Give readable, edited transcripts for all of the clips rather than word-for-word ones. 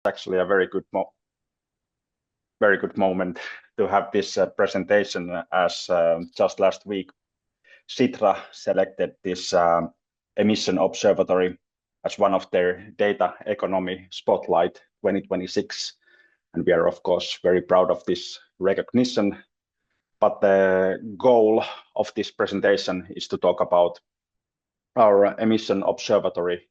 actually a very good moment to have this presentation, as just last week Sitra selected this Emission Observatory as one of their Data Economy Spotlight 2026, and we are of course very proud of this recognition. But the goal of this presentation is to talk about our Emission Observatory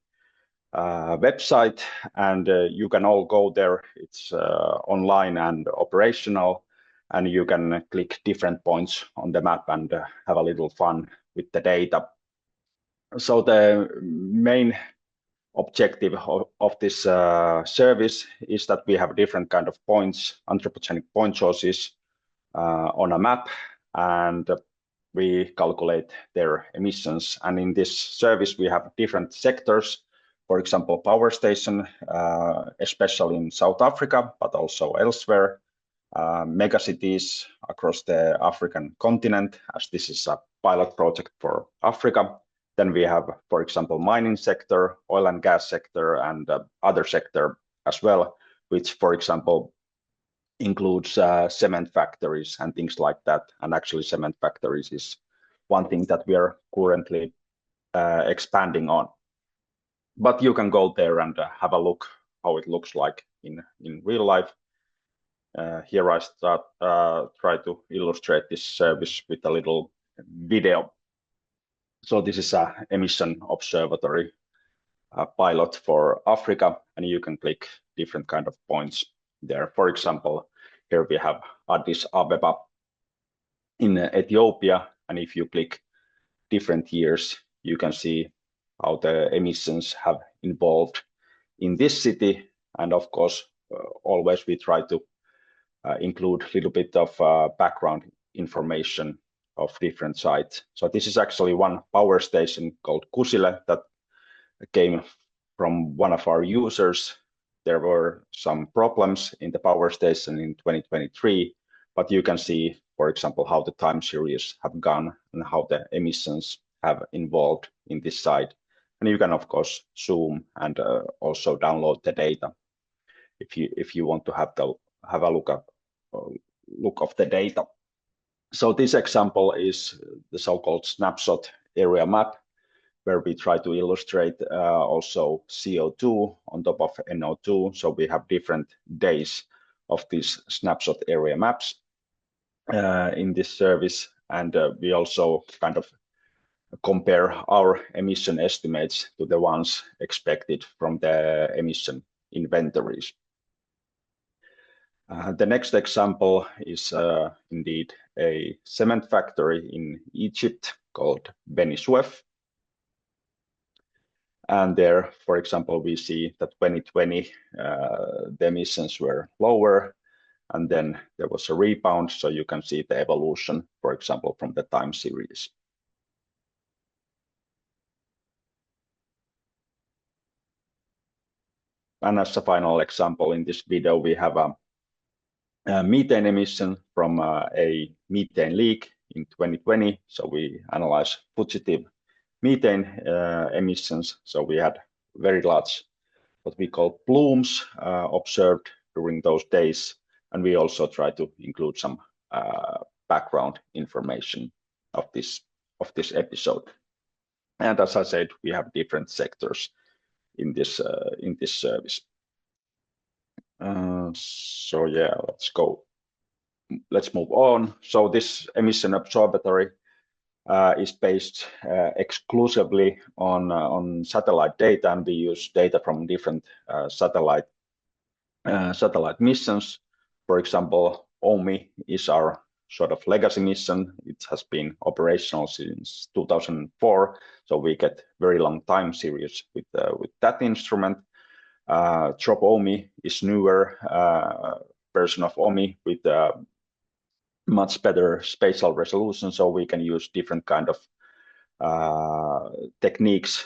website, and you can all go there. It's online and operational, and you can click different points on the map and have a little fun with the data. So the main objective of this service is that we have different kind of points, anthropogenic point sources on a map, and we calculate their emissions. And in this service we have different sectors. For example, power station, especially in South Africa, but also elsewhere, megacities across the African continent, as this is a pilot project for Africa. Then we have, for example, mining sector, oil and gas sector, and other sector as well, which, for example, includes cement factories and things like that. And actually, cement factories is one thing that we are currently expanding on. But you can go there and have a look how it looks like in real life. Here I try to illustrate this service with a little video. So this is a Emission Observatory pilot for Africa, and you can click different kind of points there. For example, here we have Addis Ababa in Ethiopia, and if you click different years, you can see how the emissions have evolved in this city. And of course, always we try to include a little bit of background information of different sites. So this is actually one power station called Kusile that came from one of our users. There were some problems in the power station in 2023, but you can see, for example, how the time series have gone and how the emissions have evolved in this site. And you can of course zoom and also download the data if you want to have a look of the data. So this example is the so-called snapshot area map, where we try to illustrate also CO2 on top of NO2. So we have different days of these snapshot area maps in this service, and we also kind of compare our emission estimates to the ones expected from the emission inventories. The next example is indeed a cement factory in Egypt called Beni Suef. And there, for example, we see that 2020 the emissions were lower, and then there was a rebound. So you can see the evolution, for example, from the time series. And as a final example in this video, we have a methane emission from a methane leak in 2020. So we analyze fugitive methane emissions. So we had very large, what we call plumes observed during those days. And we also try to include some background information of this episode. And as I said, we have different sectors in this service. So yeah, let's move on. So this Emission Observatory is based exclusively on satellite data, and we use data from different satellite missions. For example, OMI is our sort of legacy mission. It has been operational since 2004, so we get very long time series with that instrument. OMI is newer version of OMI with much better spatial resolution, so we can use different kind of techniques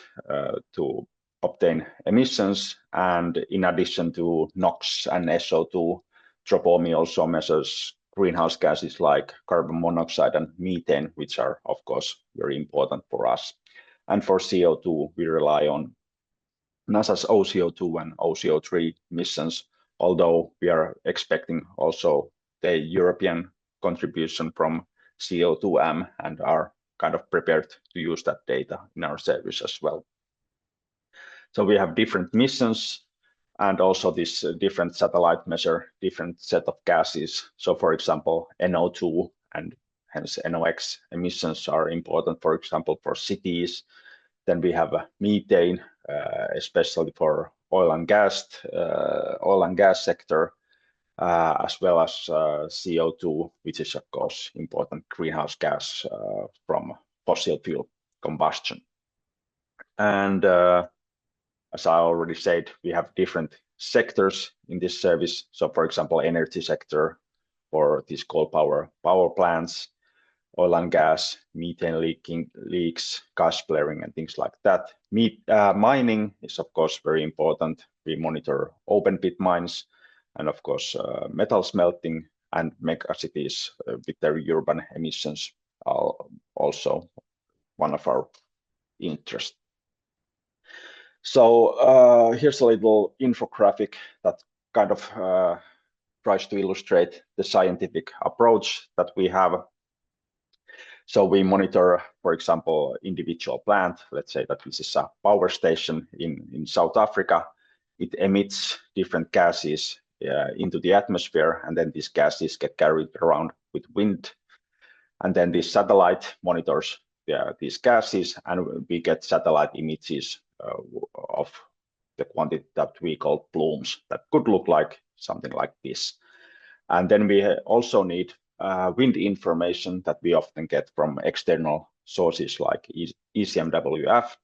to obtain emissions. And in addition to NOx and SO2, OMI also measures greenhouse gases like carbon monoxide and methane, which are of course very important for us. And for CO2, we rely on NASA's OCO2 and OCO3 missions although we are expecting also the European contribution from CO2M and are kind of prepared to use that data in our service as well. So we have different missions, and also this different satellite measure different set of gases. So for example, NO2 and hence NOx emissions are important, for example, for cities. Then we have methane, especially for oil and gas sector, as well as CO2, which is of course important greenhouse gas from fossil fuel combustion. And as I already said, we have different sectors in this service. So for example, energy sector for these coal power plants, oil and gas, methane leaks, gas flaring, and things like that. Mining is of course very important. We monitor open pit mines, and of course metal smelting and megacities with their urban emissions are also one of our interests. So here's a little infographic that kind of tries to illustrate the scientific approach that we have. So we monitor, for example, individual plant. Let's say that this is a power station in South Africa. It emits different gases into the atmosphere, and then these gases get carried around with wind. And then this satellite monitors these gases, and we get satellite images of the quantity that we call plumes that could look like something like this. And then we also need wind information that we often get from external sources like ECMWF.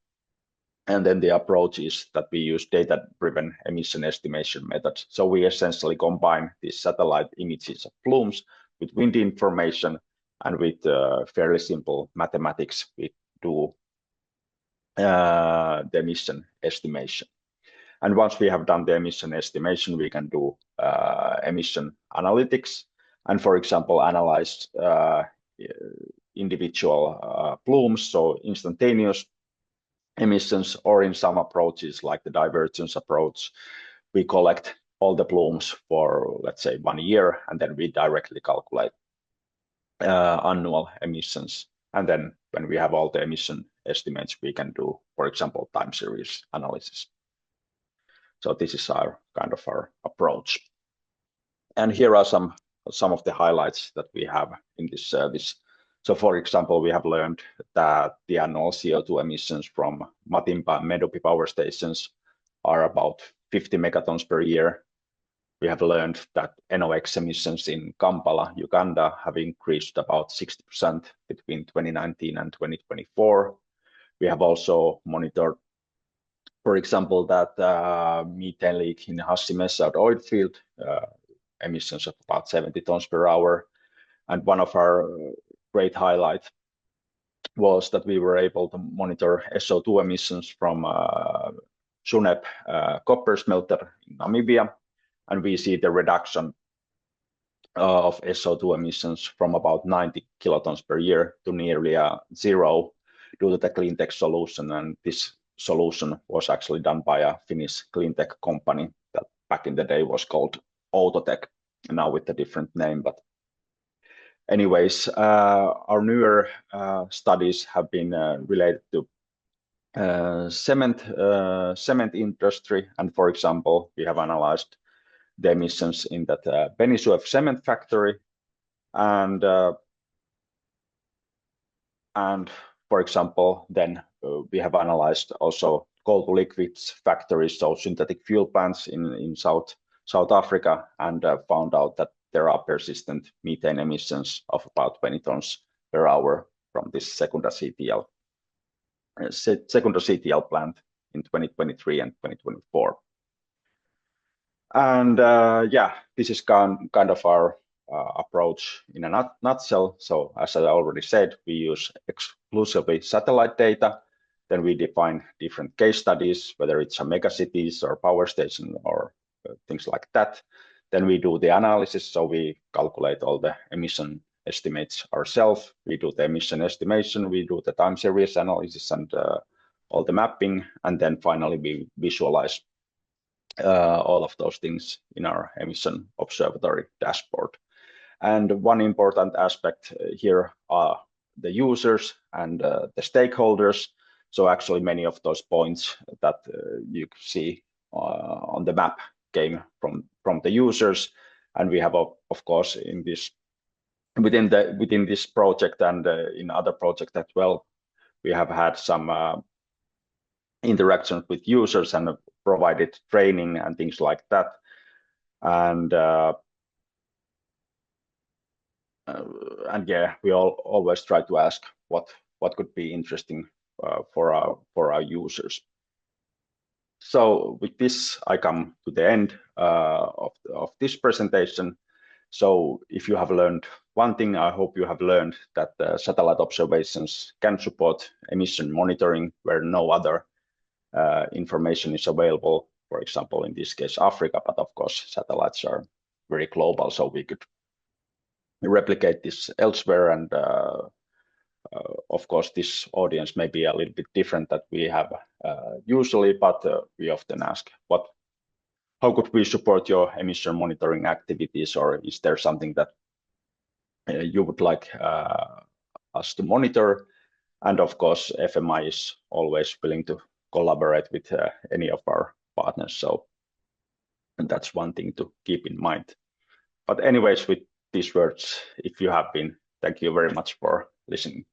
And then the approach is that we use data-driven emission estimation methods. So we essentially combine these satellite images of plumes with wind information, and with fairly simple mathematics, we do the emission estimation. And once we have done the emission estimation, we can do emission analytics, and for example, analyze individual plumes, so instantaneous emissions, or in some approaches like the divergence approach, we collect all the plumes for, let's say, 1 year, and then we directly calculate annual emissions. And then when we have all the emission estimates, we can do, for example, time series analysis. So this is our kind of our approach. And here are some of the highlights that we have in this service. So for example, we have learned that the annual CO2 emissions from Matimpa and Medupi power stations are about 50 megatons per year. We have learned that NOx emissions in Kampala, Uganda have increased about 60% between 2019 and 2024. We have also monitored, for example, that methane leak in Hassi-Messaud oil field, emissions of about 70 tons per hour. And one of our great highlights was that we were able to monitor SO2 emissions from Sunep copper smelter in Namibia. And we see the reduction of SO2 emissions from about 90 kilotons per year to nearly zero due to the clean tech solution. And this solution was actually done by a Finnish clean tech company that back in the day was called Autotech, now with a different name. But anyways, our newer studies have been related to cement industry. And for example, we have analyzed the emissions in that Benisuef cement factory, and for example, then we have analyzed also coal to liquids factories, so synthetic fuel plants in South Africa, and found out that there are persistent methane emissions of about 20 tons per hour from this Secunda CTL plant in 2023 and 2024. And yeah, this is kind of our approach in a nutshell. So as I already said, we use exclusively satellite data. Then we define different case studies, whether it's a megacities or power station or things like that. Then we do the analysis. So we calculate all the emission estimates ourselves. We do the emission estimation. We do the time series analysis and all the mapping. And then finally we visualize all of those things in our Emission Observatory dashboard. And one important aspect here are the users and the stakeholders. So actually many of those points that you see on the map came from the users. And we have, of course, in this within this project and in other projects as well, we have had some interactions with users and provided training and things like that. And yeah, we always try to ask what could be interesting for our users. So with this, I come to the end of this presentation. So if you have learned one thing, I hope you have learned that satellite observations can support emission monitoring where no other information is available. For example, in this case, Africa, but of course, satellites are very global, so we could replicate this elsewhere. And of course, this audience may be a little bit different that we have usually, but we often ask, how could we support your emission monitoring activities, or is there something that you would like us to monitor? And of course, FMI is always willing to collaborate with any of our partners. So that's one thing to keep in mind. But anyways, with these words, if you have been, thank you very much for listening.